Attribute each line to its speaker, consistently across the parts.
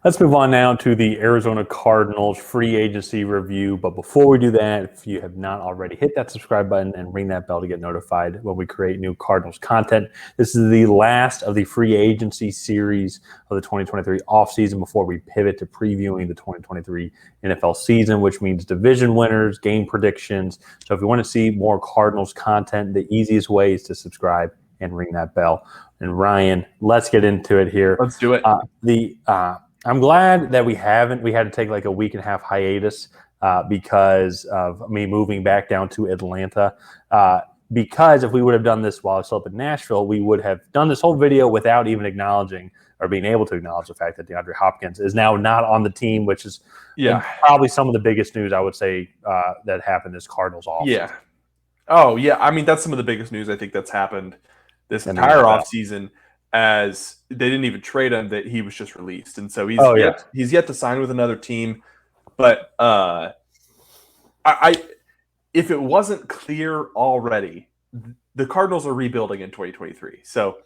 Speaker 1: Let's move on now to the Arizona Cardinals free agency review. But before we do that, if you have not already, hit that subscribe button and ring that bell to get notified when we create new Cardinals content. This is the last of the free agency series of the 2023 offseason before we pivot to previewing the 2023 NFL season, which means division winners, game predictions. So if you want to see more Cardinals content, the easiest way is to subscribe and ring that bell. And Ryan, let's get into it here.
Speaker 2: Let's do it.
Speaker 1: I'm glad that we had to take like a week and a half hiatus because of me moving back down to Atlanta. Because if we would have done this while I was still up in Nashville, we would have done this whole video without even acknowledging or being able to acknowledge the fact that Deandre Hopkins is now not on the team, which is probably some of the biggest news I would say that happened this Cardinals offseason.
Speaker 2: Yeah. Oh, yeah. I mean, that's some of the biggest news I think that's happened this entire offseason, as they didn't even trade him, that he was just released. And so he's yet to sign with another team. But if it wasn't clear already, the Cardinals are rebuilding in 2023. So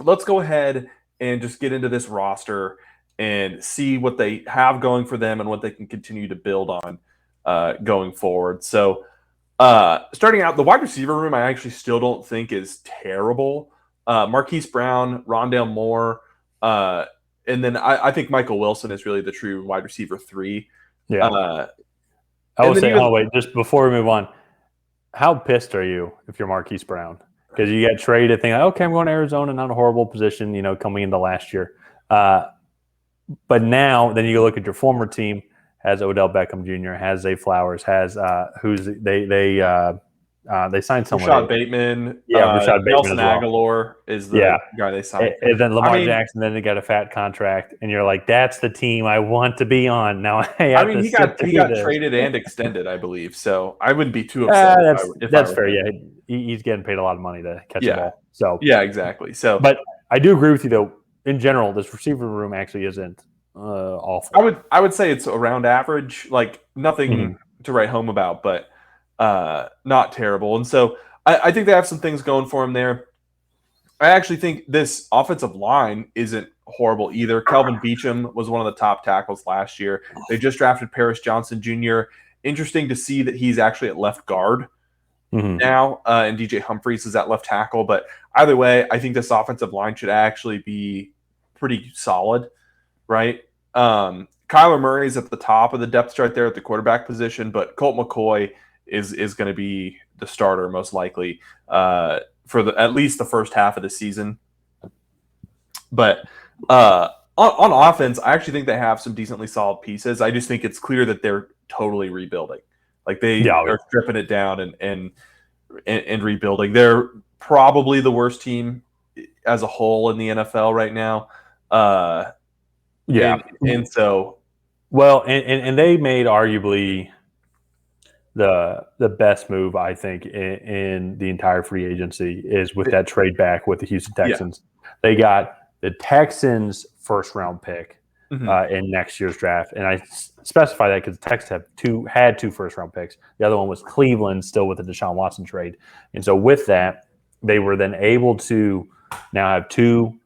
Speaker 2: let's go ahead and just get into this roster and see what they have going for them and what they can continue to build on going forward. So starting out, the wide receiver room I actually still don't think is terrible. Marquise Brown, Rondale Moore, and then I think Michael Wilson is really the true wide receiver 3.
Speaker 1: Yeah. I will say, wait, just before we move on, how pissed are you if you're Marquise Brown? Because you got traded thinking, okay, I'm going to Arizona, not a horrible position, coming into last year. But now, then you look at your former team, has Odell Beckham Jr., has Zay Flowers, has they signed someone.
Speaker 2: Rashad Bateman.
Speaker 1: Rashad Bateman
Speaker 2: Nelson
Speaker 1: as well.
Speaker 2: Aguilar is the guy they signed.
Speaker 1: And then Lamar Jackson, then they got a fat contract, and you're like, that's the team I want to be on. Now he got
Speaker 2: traded and extended, I believe. So I wouldn't be too upset.
Speaker 1: That's fair. Yeah, he's getting paid a lot of money to catch the ball. So
Speaker 2: exactly. So,
Speaker 1: but I do agree with you though. In general, this receiver room actually isn't awful.
Speaker 2: I would say it's around average, like nothing to write home about, but not terrible. And so I think they have some things going for them there. I actually think this offensive line isn't horrible either. Kelvin Beachum was one of the top tackles last year. They just drafted Paris Johnson Jr. Interesting to see that he's actually at left guard now, and DJ Humphries is at left tackle. But either way, I think this offensive line should actually be pretty solid, right? Kyler Murray's at the top of the depth chart there at the quarterback position, but Colt McCoy is going to be the starter most likely for at least the first half of the season. But on offense, I actually think they have some decently solid pieces. I just think it's clear that they're totally rebuilding. Like they are stripping it down and rebuilding. They're probably the worst team as a whole in the NFL right now. And so,
Speaker 1: well, and they made arguably the best move, I think, in the entire free agency is with that trade back with the Houston Texans. They got the Texans' first-round pick in next year's draft, and I specify that because the Texans had two first-round picks. The other one was Cleveland, still with the Deshaun Watson trade, and so with that, they were then able to now have two,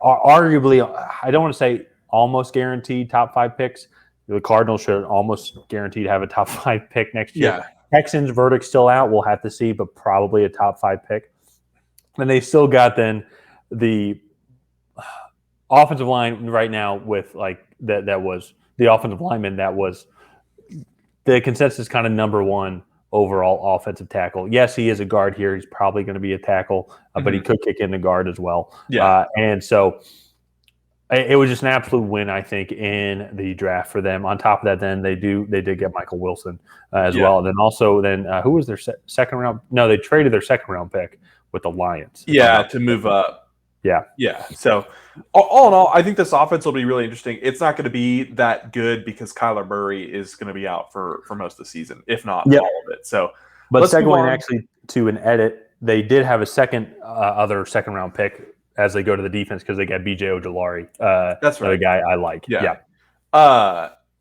Speaker 1: arguably, I don't want to say almost guaranteed top 5 picks. The Cardinals should almost guaranteed to have a top 5 pick next year. Texans verdict still out. We'll have to see, but probably a top 5 pick. And they still got then the offensive line right now with like that was the offensive lineman that was the consensus kind of number 1 overall offensive tackle. Yes, he is a guard here. He's probably going to be a tackle, but he could kick in the guard as well. And so it was just an absolute win, I think, in the draft for them. On top of that, then they did get Michael Wilson as well. And then also, who was their second round? No, they traded their second round pick with the Lions.
Speaker 2: To move up. Yeah. So all in all, I think this offense will be really interesting. It's not going to be that good because Kyler Murray is going to be out for most of the season, if not all of it. So,
Speaker 1: but segueing actually to an edit, they did have a other second round pick as they go to the defense because they got B.J. Ojulari.
Speaker 2: That's right.
Speaker 1: The guy I like.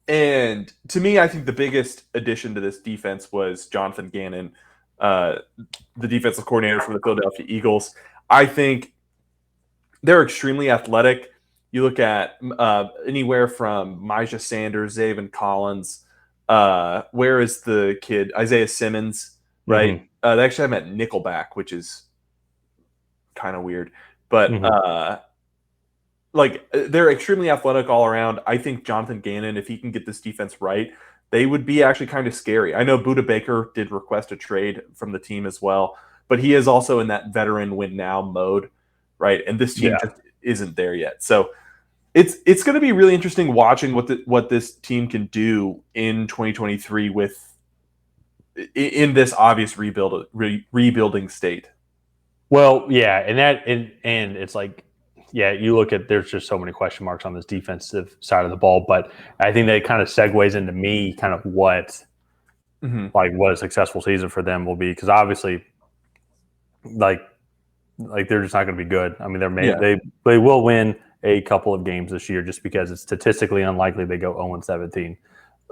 Speaker 2: And to me, I think the biggest addition to this defense was Jonathan Gannon, the defensive coordinator for the Philadelphia Eagles. I think they're extremely athletic. You look at anywhere from Myjah Sanders, Zaven Collins. Where is the kid? Isaiah Simmons, right? They actually have him at Nickelback, which is kind of weird. But like they're extremely athletic all around. I think Jonathan Gannon, if he can get this defense right, they would be actually kind of scary. I know Budda Baker did request a trade from the team as well, but he is also in that veteran win now mode, right? And this team just isn't there yet. So it's going to be really interesting watching what this team can do in 2023 in this obvious rebuilding state.
Speaker 1: Well, yeah, and it's like, yeah, you look at, there's just so many question marks on this defensive side of the ball, but I think that kind of segues into me kind of what a successful season for them will be, because obviously, like they're just not going to be good. I mean, they will win a couple of games this year just because it's statistically unlikely they go 0-17.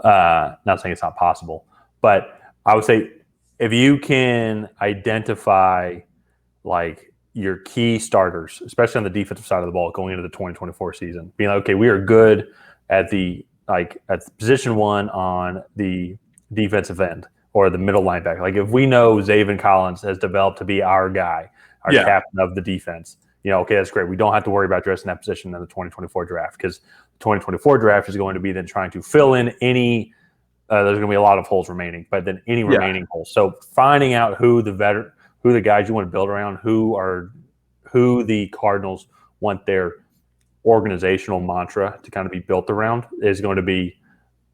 Speaker 1: Not saying it's not possible, but I would say if you can identify like your key starters, especially on the defensive side of the ball going into the 2024 season, being like, okay, we are good at the position one on the defensive end or the middle linebacker. Like if we know Zaven Collins has developed to be our guy, our captain of the defense, okay, that's great. We don't have to worry about addressing that position in the 2024 draft, because the 2024 draft is going to be then trying to fill in any there's going to be a lot of holes remaining, but then any remaining holes. So finding out who the guys you want to build around, who the Cardinals want their organizational mantra to kind of be built around is going to be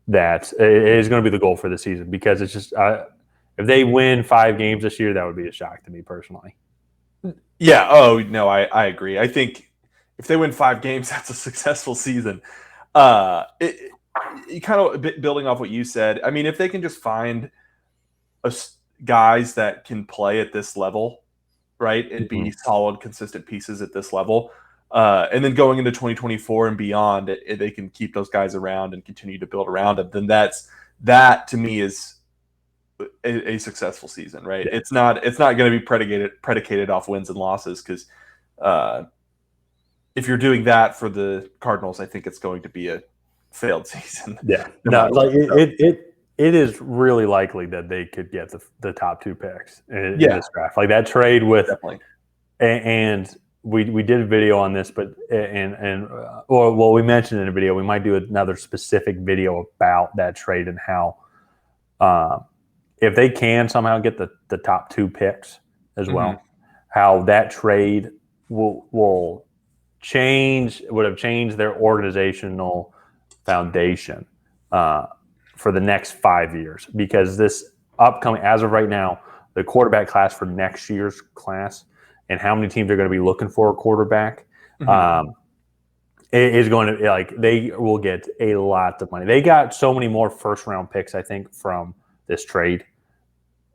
Speaker 1: the goal for the season, because it's just if they win 5 games this year, that would be a shock to me personally.
Speaker 2: Yeah. Oh no, I agree. I think if they win 5 games, that's a successful season. Kind of building off what you said. I mean, if they can just find guys that can play at this level, right, and be solid, consistent pieces at this level, and then going into 2024 and beyond, they can keep those guys around and continue to build around them. Then that to me is a successful season, right? Yeah. It's not going to be predicated off wins and losses, because if you're doing that for the Cardinals, I think it's going to be a failed season.
Speaker 1: Yeah, it is really likely that they could get the top 2 picks in this draft. Like that trade with, and we did a video on this, but we mentioned in a video, we might do another specific video about that trade and how if they can somehow get the top 2 picks as well, how that trade would have changed their organizational foundation for the next 5 years, because this upcoming, as of right now, the quarterback class for next year's class and how many teams are going to be looking for a quarterback is going to, like, they will get a lot of money. They got so many more first-round picks, I think, from this trade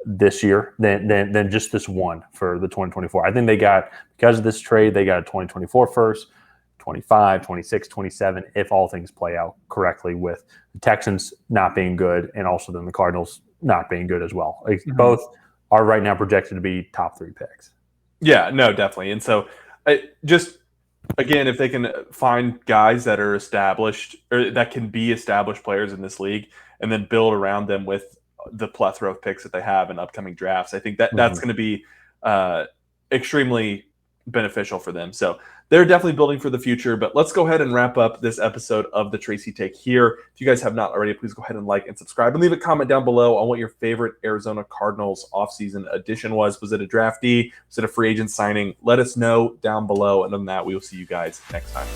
Speaker 1: this year than just this one for the 2024. I think they got, because of this trade, they got a 2024 first, 25, 26, 27, if all things play out correctly, with the Texans not being good and also then the Cardinals not being good as well. Like, both are right now projected to be top 3 picks.
Speaker 2: Yeah, no, definitely. And so just, again, if they can find guys that are established or that can be established players in this league and then build around them with the plethora of picks that they have in upcoming drafts, I think that's going to be extremely beneficial for them. So they're definitely building for the future. But let's go ahead and wrap up this episode of the Tracy Take here. If you guys have not already, please go ahead and like and subscribe, and leave a comment down below on what your favorite Arizona Cardinals offseason addition was. Was it a draftee? Was it a free agent signing? Let us know down below. And other than that, we will see you guys next time.